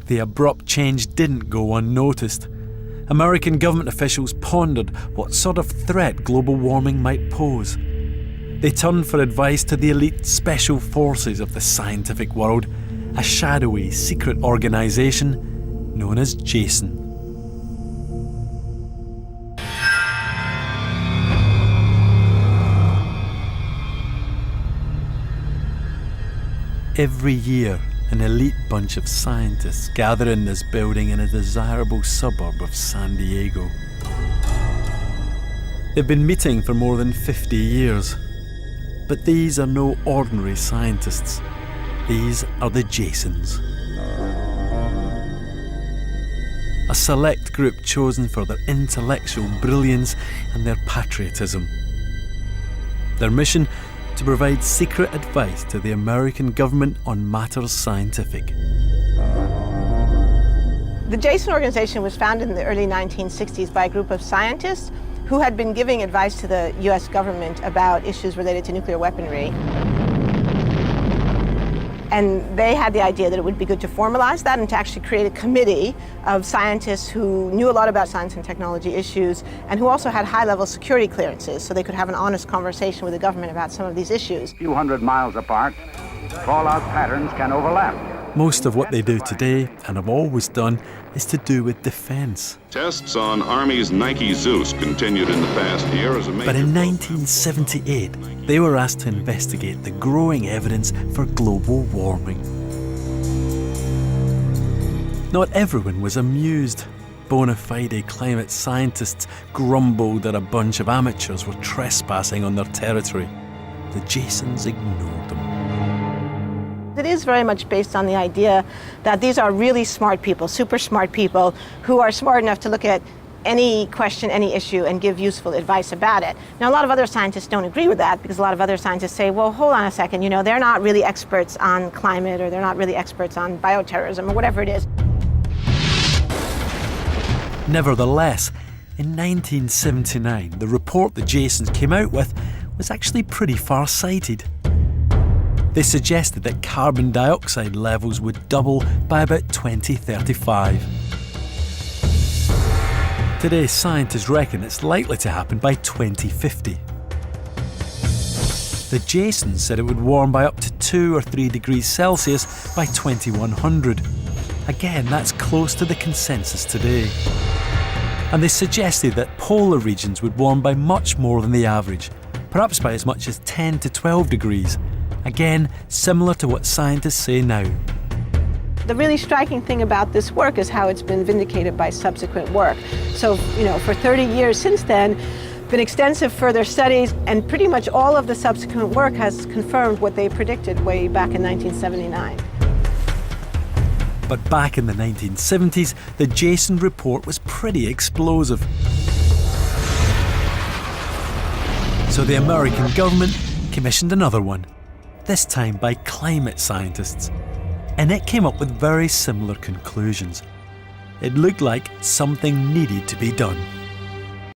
The abrupt change didn't go unnoticed. American government officials pondered what sort of threat global warming might pose. They turned for advice to the elite special forces of the scientific world, a shadowy, secret organisation known as JASON. Every year, an elite bunch of scientists gather in this building in a desirable suburb of San Diego. They've been meeting for more than 50 years. But these are no ordinary scientists. These are the JASONs. A select group chosen for their intellectual brilliance and their patriotism. Their mission: to provide secret advice to the American government on matters scientific. The JASON organization was founded in the early 1960s by a group of scientists who had been giving advice to the US government about issues related to nuclear weaponry. And they had the idea that it would be good to formalize that and to actually create a committee of scientists who knew a lot about science and technology issues and who also had high-level security clearances so they could have an honest conversation with the government about some of these issues. A few hundred miles apart, fallout patterns can overlap. Most of what they do today, and have always done, is to do with defence. Tests on Army's Nike Zeus continued in the past year as a major... But in 1978, they were asked to investigate the growing evidence for global warming. Not everyone was amused. Bona fide climate scientists grumbled that a bunch of amateurs were trespassing on their territory. The JASONs ignored them. It is very much based on the idea that these are really smart people, super smart people, who are smart enough to look at any question, any issue, and give useful advice about it. Now, a lot of other scientists don't agree with that because a lot of other scientists say, well, hold on a second, they're not really experts on climate or they're not really experts on bioterrorism or whatever it is. Nevertheless, in 1979, the report the JASONs came out with was actually pretty far-sighted. They suggested that carbon dioxide levels would double by about 2035. Today, scientists reckon it's likely to happen by 2050. The JASON said it would warm by up to 2 or 3 degrees Celsius by 2100. Again, that's close to the consensus today. And they suggested that polar regions would warm by much more than the average, perhaps by as much as 10 to 12 degrees. Again, similar to what scientists say now. The really striking thing about this work is how it's been vindicated by subsequent work. So, for 30 years since then, been extensive further studies, and pretty much all of the subsequent work has confirmed what they predicted way back in 1979. But back in the 1970s, the JASON report was pretty explosive. So the American government commissioned another one, this time by climate scientists. And it came up with very similar conclusions. It looked like something needed to be done.